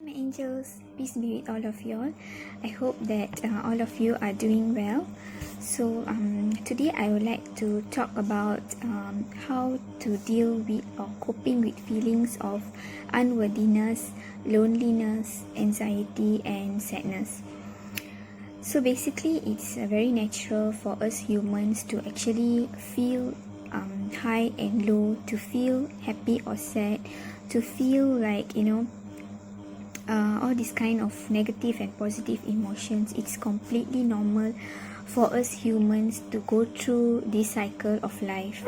My angels, peace be with all of you all. I hope that all of you are doing well. So today I would like to talk about how to deal with or coping with feelings of unworthiness, loneliness, anxiety and sadness. So basically it's very natural for us humans to actually feel high and low, to feel happy or sad, to feel like all this kind of negative and positive emotions. It's completely normal for us humans to go through this cycle of life.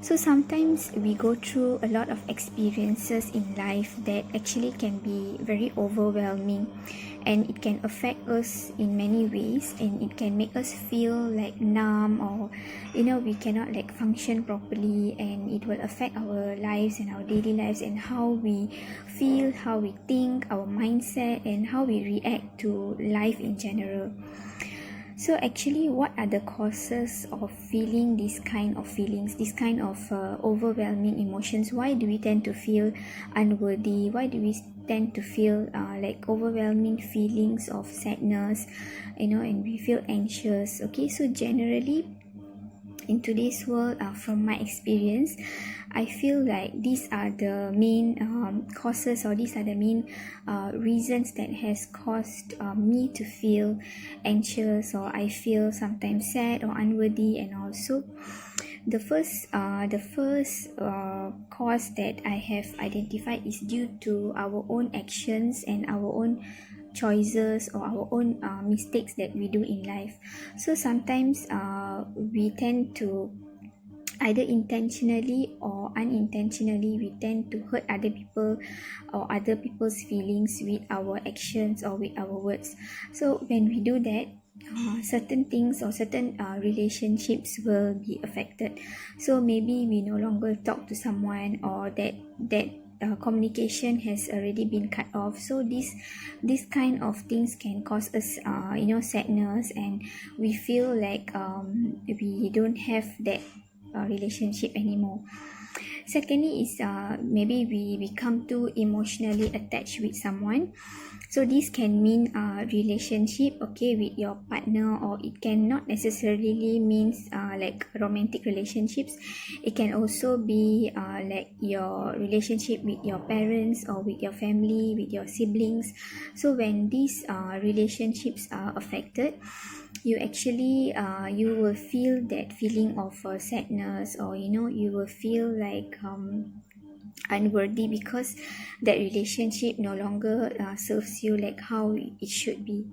So sometimes we go through a lot of experiences in life that actually can be very overwhelming, and it can affect us in many ways, and it can make us feel like numb, or we cannot like function properly, and it will affect our lives and our daily lives and how we feel, how we think, our mindset, and how we react to life in general. So actually, what are the causes of feeling this kind of feelings, this kind of overwhelming emotions? Why do we tend to feel unworthy? Why do we tend to feel like overwhelming feelings of sadness, and we feel anxious? Okay, so generally in today's world, from my experience, I feel like these are the main causes, or these are the main reasons that has caused me to feel anxious, or I feel sometimes sad or unworthy. And also the first cause that I have identified is due to our own actions and our own choices, or our own mistakes that we do in life. So sometimes we tend to, either intentionally or unintentionally, we tend to hurt other people or other people's feelings with our actions or with our words. So when we do that, certain things or certain relationships will be affected. So maybe we no longer talk to someone, or that communication has already been cut off. So this kind of things can cause us sadness, and we feel like we don't have that relationship anymore. Secondly is maybe we become too emotionally attached with someone. So this can mean relationship, okay, with your partner, or it cannot necessarily means like romantic relationships. It can also be like your relationship with your parents, or with your family, with your siblings. So when these relationships are affected, you actually you will feel that feeling of sadness, or you will feel like unworthy, because that relationship no longer serves you like how it should be.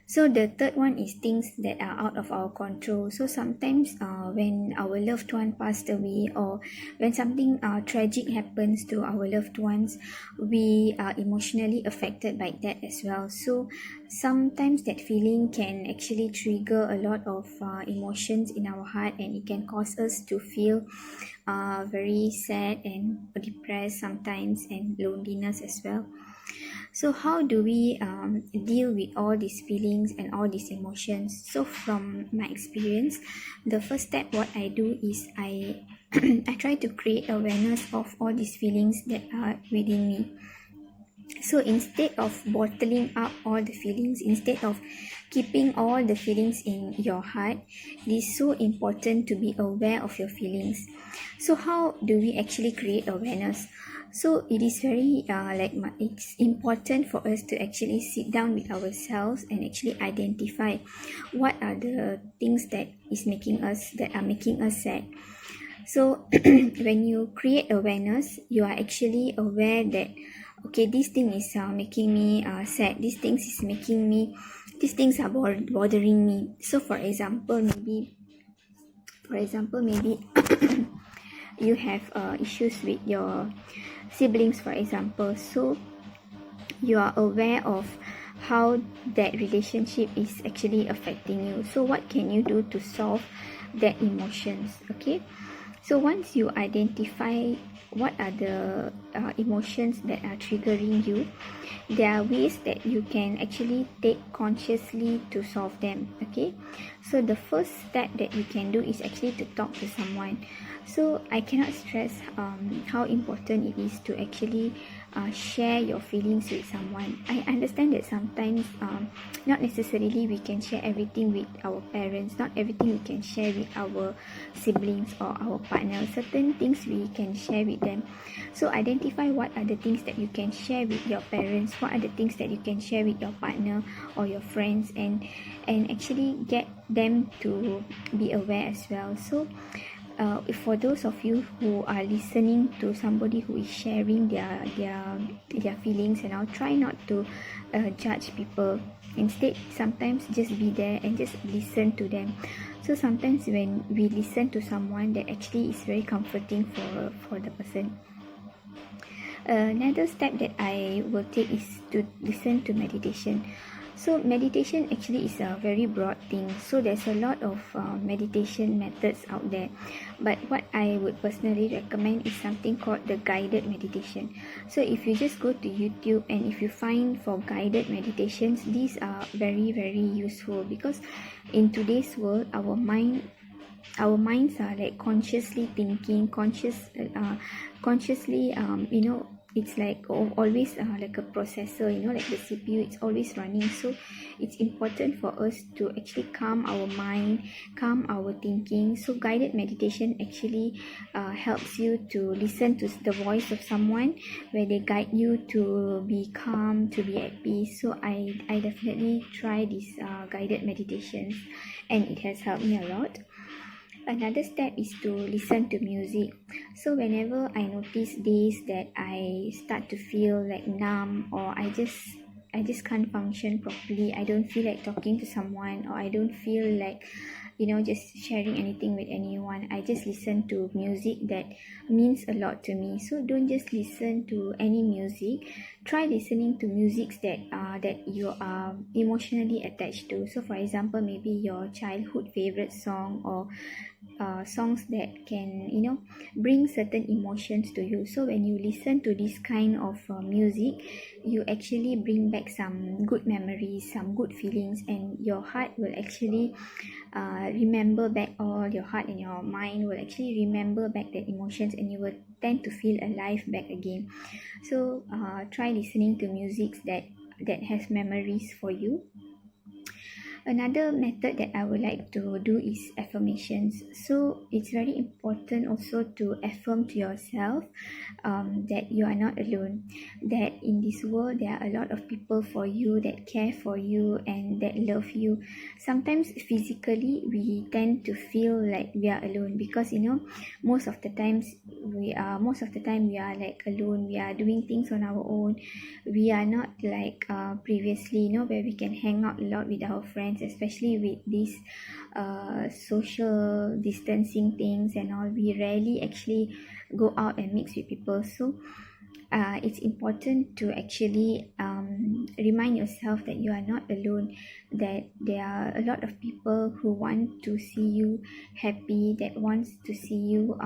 So the third one is things that are out of our control. So sometimes when our loved one passed away, or when something tragic happens to our loved ones, we are emotionally affected by that as well. So sometimes that feeling can actually trigger a lot of emotions in our heart, and it can cause us to feel very sad and depressed sometimes, and loneliness as well. So how do we deal with all these feelings and all these emotions? So from my experience, the first step what I do is I I try to create awareness of all these feelings that are within me. So instead of bottling up all the feelings, instead of keeping all the feelings in your heart, it is so important to be aware of your feelings. So how do we actually create awareness? So it is very it's important for us to actually sit down with ourselves and actually identify what are the things that are making us sad. So when you create awareness, you are actually aware that, okay, this thing is making me sad, these things are bothering me. So for example maybe you have issues with your siblings, for example. So you are aware of how that relationship is actually affecting you. So what can you do to solve that emotions? Okay, so once you identify what are the emotions that are triggering you, there are ways that you can actually take consciously to solve them. Okay, so the first step that you can do is actually to talk to someone. So I cannot stress how important it is to actually share your feelings with someone. I understand that sometimes not necessarily we can share everything with our parents, not everything we can share with our siblings or our partner. Certain things we can share with them. So identify what are the things that you can share with your parents, what are the things that you can share with your partner or your friends, and actually get them to be aware as well. So for those of you who are listening to somebody who is sharing their feelings, and I'll try not to judge people. Instead, sometimes just be there and just listen to them. So sometimes when we listen to someone, that actually is very comforting for the person. Another step that I will take is to listen to meditation. So meditation actually is a very broad thing. So there's a lot of meditation methods out there. But what I would personally recommend is something called the guided meditation. So if you just go to YouTube and if you find for guided meditations, these are very, very useful, because in today's world, our minds are like consciously thinking, consciously it's like always like a processor, like the CPU, it's always running. So it's important for us to actually calm our mind, calm our thinking. So guided meditation actually helps you to listen to the voice of someone, where they guide you to be calm, to be at peace. So I definitely try these guided meditations, and it has helped me a lot. Another step is to listen to music. So whenever I notice days that I start to feel like numb, or I just can't function properly, I don't feel like talking to someone, or I don't feel like just sharing anything with anyone, I just listen to music that means a lot to me. So don't just listen to any music. Try listening to music that you are emotionally attached to. So for example, maybe your childhood favorite song, or songs that can bring certain emotions to you. So when you listen to this kind of music, you actually bring back some good memories, some good feelings, and your heart will actually remember back, or your heart and your mind will actually remember back the emotions, and you will tend to feel alive back again. So try listening to music that has memories for you. Another method that I would like to do is affirmations. So it's very important also to affirm to yourself that you are not alone, that in this world there are a lot of people for you, that care for you and that love you. Sometimes physically we tend to feel like we are alone, because most of the time we are like alone. We are doing things on our own. We are not like previously, where we can hang out a lot with our friends, especially with these social distancing things and all. We rarely actually go out and mix with people. So it's important to actually remind yourself that you are not alone, that there are a lot of people who want to see you happy, that wants to see you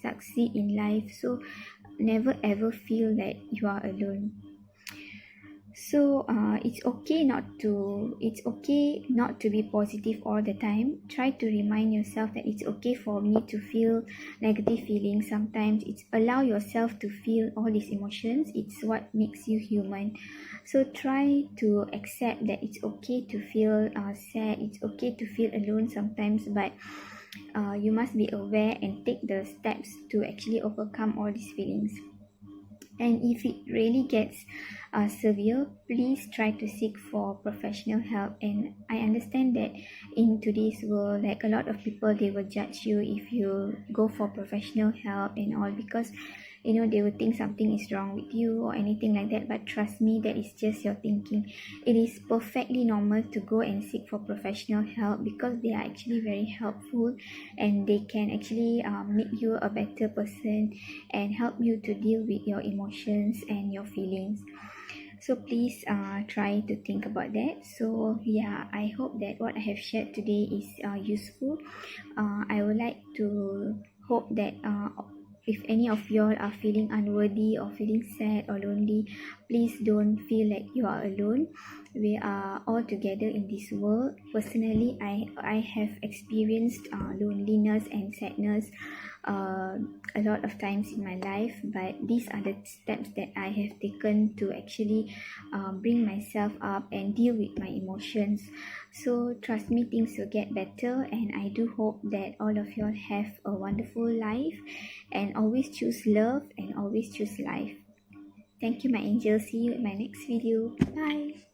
succeed in life. So never ever feel that you are alone. So it's okay not to be positive all the time. Try to remind yourself that it's okay for me to feel negative feelings sometimes. It's allow yourself to feel all these emotions. It's what makes you human. So try to accept that it's okay to feel sad. It's okay to feel alone sometimes, but you must be aware and take the steps to actually overcome all these feelings. And if it really gets severe, please try to seek for professional help. And I understand that in today's world, like a lot of people, they will judge you if you go for professional help and all, because they will think something is wrong with you or anything like that. But trust me, that is just your thinking. It is perfectly normal to go and seek for professional help, because they are actually very helpful, and they can actually make you a better person and help you to deal with your emotions and your feelings. So please try to think about that. So yeah, I hope that what I have shared today is useful. I would like to hope that if any of you all are feeling unworthy or feeling sad or lonely, please don't feel like you are alone. We are all together in this world. Personally, I have experienced loneliness and sadness uh, a lot of times in my life, but these are the steps that I have taken to actually bring myself up and deal with my emotions. So trust me, things will get better, and I do hope that all of y'all have a wonderful life and always choose love and always choose life. Thank you, my angel. See you in my next video. Bye.